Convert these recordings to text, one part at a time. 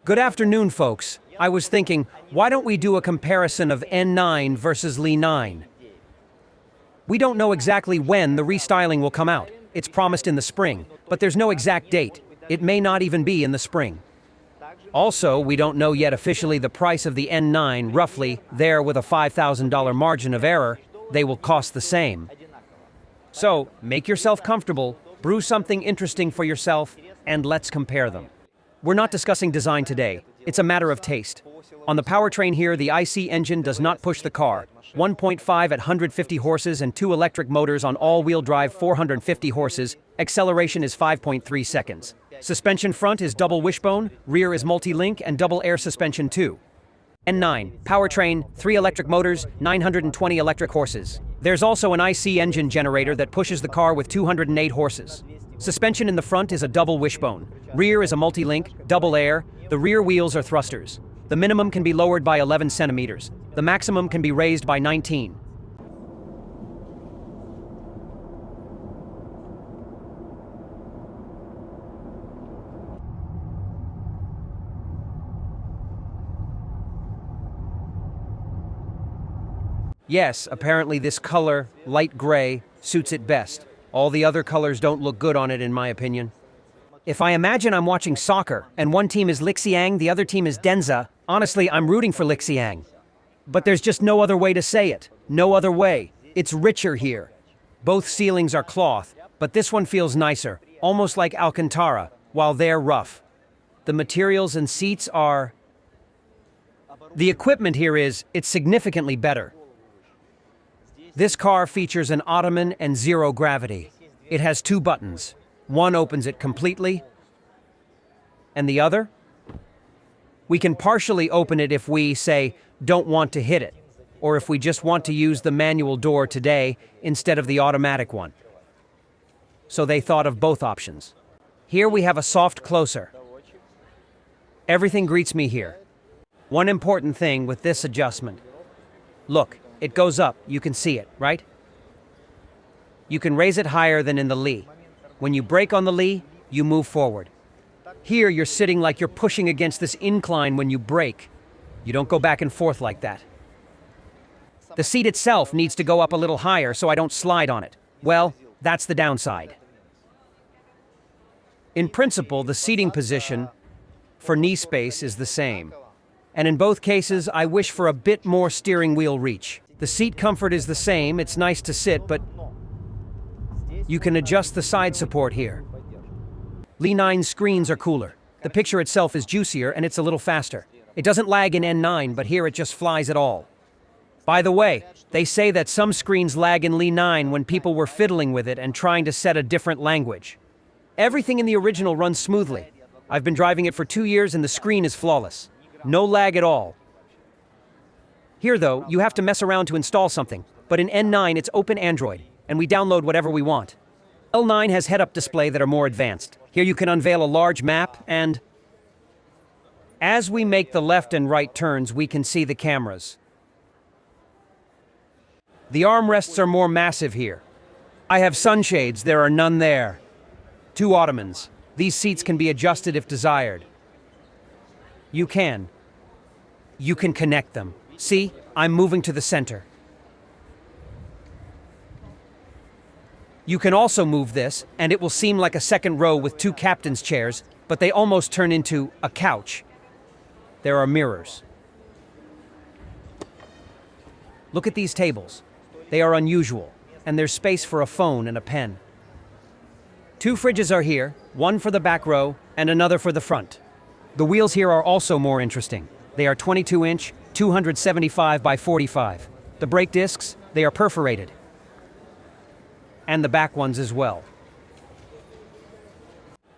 Good afternoon, folks. I was thinking, why don't we do a comparison of N9 versus Li9? We don't know exactly when the restyling will come out. It's promised in the spring, but there's no exact date. It may not even be in the spring. Also, we don't know yet officially the price of the N9, roughly, there with a $5,000 margin of error, they will cost the same. So, make yourself comfortable, brew something interesting for yourself, and let's compare them. We're not discussing design today, it's a matter of taste. On the powertrain here, the IC engine does not push the car. 1.5 at 150 horses and 2 electric motors on all-wheel drive 450 horses, acceleration is 5.3 seconds. Suspension front is double wishbone, rear is multi-link and double air suspension too. N9, powertrain, 3 electric motors, 920 electric horses. There's also an IC engine generator that pushes the car with 208 horses. Suspension in the front is a double wishbone. Rear is a multi-link, double air. The rear wheels are thrusters. The minimum can be lowered by 11 centimeters. The maximum can be raised by 19. Yes, apparently this color, light gray, suits it best. All the other colors don't look good on it in my opinion. If I imagine I'm watching soccer, and one team is Lixiang, the other team is Denza, honestly, I'm rooting for Lixiang. But there's just no other way to say it. No other way. It's richer here. Both ceilings are cloth, but this one feels nicer, almost like Alcantara, while they're rough. The materials and seats are... The equipment here it's significantly better. This car features an ottoman and zero gravity. It has 2 buttons. One opens it completely, and the other? We can partially open it if we, say, don't want to hit it, or if we just want to use the manual door today instead of the automatic one. So they thought of both options. Here we have a soft closer. Everything greets me here. One important thing with this adjustment. Look, it goes up, you can see it, right? You can raise it higher than in the Li. When you brake on the Li, you move forward. Here you're sitting like you're pushing against this incline when you brake. You don't go back and forth like that. The seat itself needs to go up a little higher so I don't slide on it. Well, that's the downside. In principle, the seating position for knee space is the same. And in both cases, I wish for a bit more steering wheel reach. The seat comfort is the same, it's nice to sit, but you can adjust the side support here. Li9 screens are cooler. The picture itself is juicier and it's a little faster. It doesn't lag in N9, but here it just flies at all. By the way, they say that some screens lag in Li9 when people were fiddling with it and trying to set a different language. Everything in the original runs smoothly. I've been driving it for 2 years and the screen is flawless. No lag at all. Here though, you have to mess around to install something, but in N9 it's open Android, and we download whatever we want. L9 has head-up display that are more advanced. Here you can unveil a large map and... As we make the left and right turns, we can see the cameras. The armrests are more massive here. I have sunshades, there are none there. 2 ottomans. These seats can be adjusted if desired. You can connect them. See, I'm moving to the center. You can also move this, and it will seem like a second row with 2 captain's chairs, but they almost turn into a couch. There are mirrors. Look at these tables. They are unusual, and there's space for a phone and a pen. 2 fridges are here, one for the back row and another for the front. The wheels here are also more interesting. They are 22-inch, 275 by 45. The brake discs, they are perforated. And the back ones as well.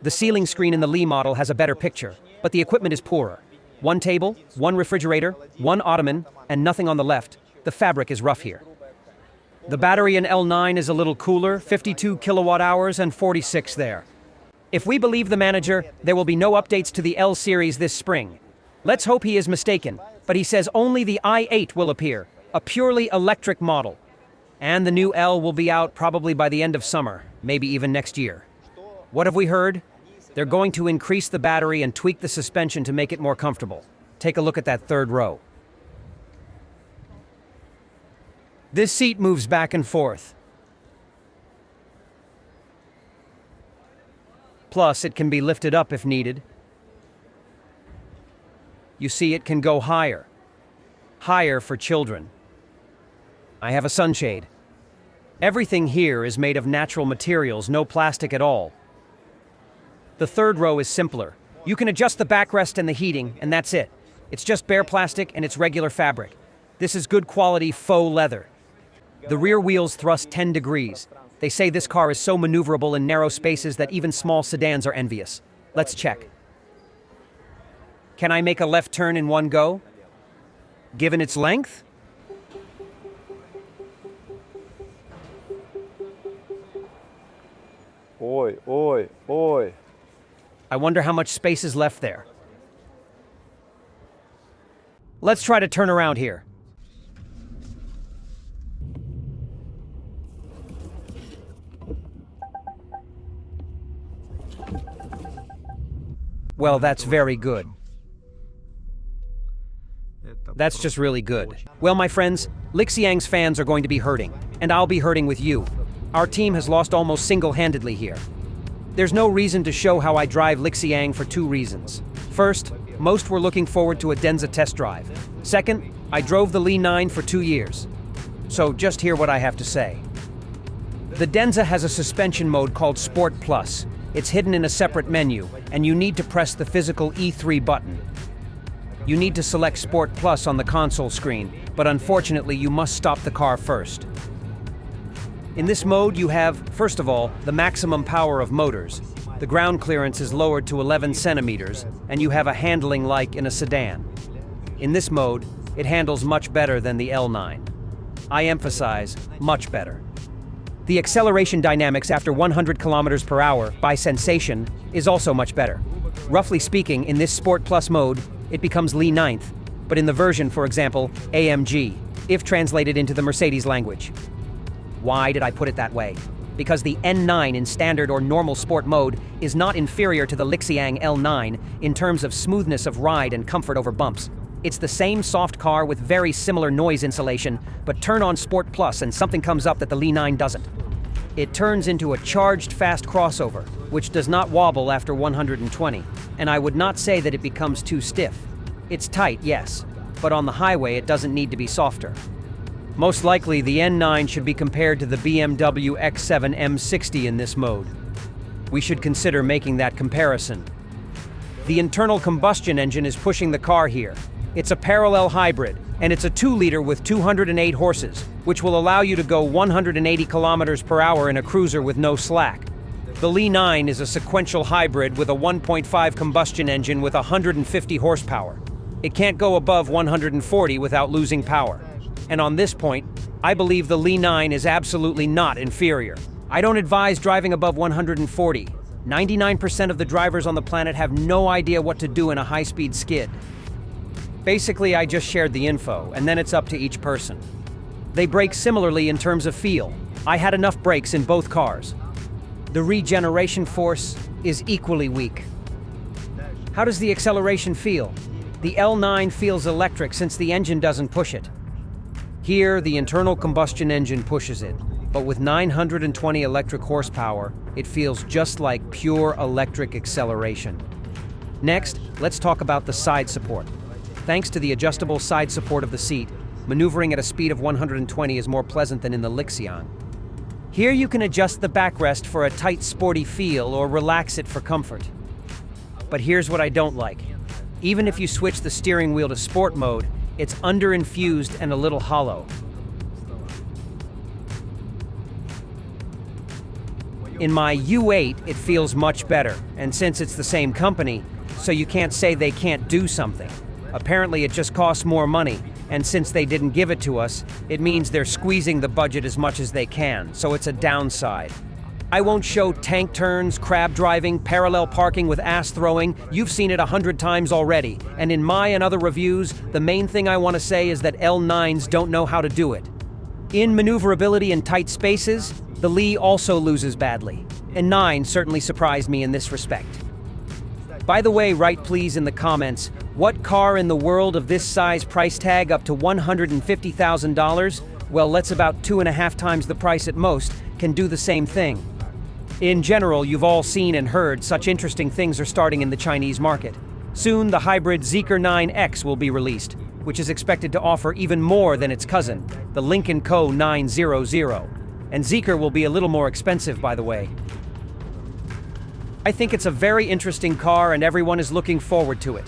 The ceiling screen in the Li model has a better picture, but the equipment is poorer. 1 table, 1 refrigerator, 1 ottoman, and nothing on the left. The fabric is rough here. The battery in L9 is a little cooler, 52 kilowatt hours and 46 there. If we believe the manager, there will be no updates to the L series this spring. Let's hope he is mistaken, but he says only the i8 will appear, a purely electric model. And the new L will be out probably by the end of summer, maybe even next year. What have we heard? They're going to increase the battery and tweak the suspension to make it more comfortable. Take a look at that third row. This seat moves back and forth. Plus, it can be lifted up if needed. You see, it can go higher. Higher for children. I have a sunshade. Everything here is made of natural materials, no plastic at all. The third row is simpler. You can adjust the backrest and the heating, and that's it. It's just bare plastic and it's regular fabric. This is good quality faux leather. The rear wheels thrust 10 degrees. They say this car is so maneuverable in narrow spaces that even small sedans are envious. Let's check. Can I make a left turn in one go? Given its length? Oi, oi, oi. I wonder how much space is left there. Let's try to turn around here. Well, that's very good. That's just really good. Well, my friends, Lixiang's fans are going to be hurting, and I'll be hurting with you. Our team has lost almost single-handedly here. There's no reason to show how I drive Lixiang for two reasons. First, most were looking forward to a Denza test drive. Second, I drove the Li 9 for 2 years. So just hear what I have to say. The Denza has a suspension mode called Sport Plus. It's hidden in a separate menu, and you need to press the physical E3 button. You need to select Sport Plus on the console screen, but unfortunately you must stop the car first. In this mode you have, first of all, the maximum power of motors. The ground clearance is lowered to 11 centimeters, and you have a handling like in a sedan. In this mode, it handles much better than the L9. I emphasize, much better. The acceleration dynamics after 100 kilometers per hour, by sensation, is also much better. Roughly speaking, in this Sport Plus mode, it becomes Li 9th, but in the version, for example, AMG, if translated into the Mercedes language. Why did I put it that way? Because the N9 in standard or normal sport mode is not inferior to the Lixiang L9 in terms of smoothness of ride and comfort over bumps. It's the same soft car with very similar noise insulation, but turn on Sport Plus and something comes up that the Li 9 doesn't. It turns into a charged fast crossover, which does not wobble after 120, and I would not say that it becomes too stiff. It's tight, yes, but on the highway it doesn't need to be softer. Most likely the N9 should be compared to the BMW X7 M60 in this mode. We should consider making that comparison. The internal combustion engine is pushing the car here. It's a parallel hybrid, and it's a 2-liter with 208 horses, which will allow you to go 180 kilometers per hour in a cruiser with no slack. The Li 9 is a sequential hybrid with a 1.5 combustion engine with 150 horsepower. It can't go above 140 without losing power. And on this point, I believe the Li 9 is absolutely not inferior. I don't advise driving above 140. 99% of the drivers on the planet have no idea what to do in a high-speed skid. Basically, I just shared the info, and then it's up to each person. They brake similarly in terms of feel. I had enough brakes in both cars. The regeneration force is equally weak. How does the acceleration feel? The L9 feels electric since the engine doesn't push it. Here, the internal combustion engine pushes it, but with 920 electric horsepower, it feels just like pure electric acceleration. Next, let's talk about the side support. Thanks to the adjustable side support of the seat, maneuvering at a speed of 120 is more pleasant than in the Lixiang. Here you can adjust the backrest for a tight, sporty feel or relax it for comfort. But here's what I don't like. Even if you switch the steering wheel to sport mode, it's under-infused and a little hollow. In my U8, it feels much better, and since it's the same company, so you can't say they can't do something. Apparently it just costs more money, and since they didn't give it to us, it means they're squeezing the budget as much as they can, so it's a downside. I won't show tank turns, crab driving, parallel parking with ass throwing. You've seen it 100 times already, and in my and other reviews, the main thing I want to say is that L9s don't know how to do it. In maneuverability in tight spaces, the Li also loses badly, and 9 certainly surprised me in this respect. By the way, write please in the comments, what car in the world of this size price tag up to $150,000? Well, let's about 2.5 times the price at most, can do the same thing. In general, you've all seen and heard such interesting things are starting in the Chinese market. Soon, the hybrid Zeekr 9X will be released, which is expected to offer even more than its cousin, the Lynk & Co 900. And Zeekr will be a little more expensive, by the way. I think it's a very interesting car and everyone is looking forward to it.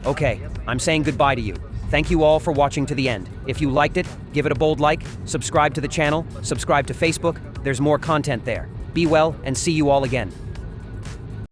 Okay, I'm saying goodbye to you. Thank you all for watching to the end. If you liked it, give it a bold like, subscribe to the channel, subscribe to Facebook, there's more content there. Be well and see you all again.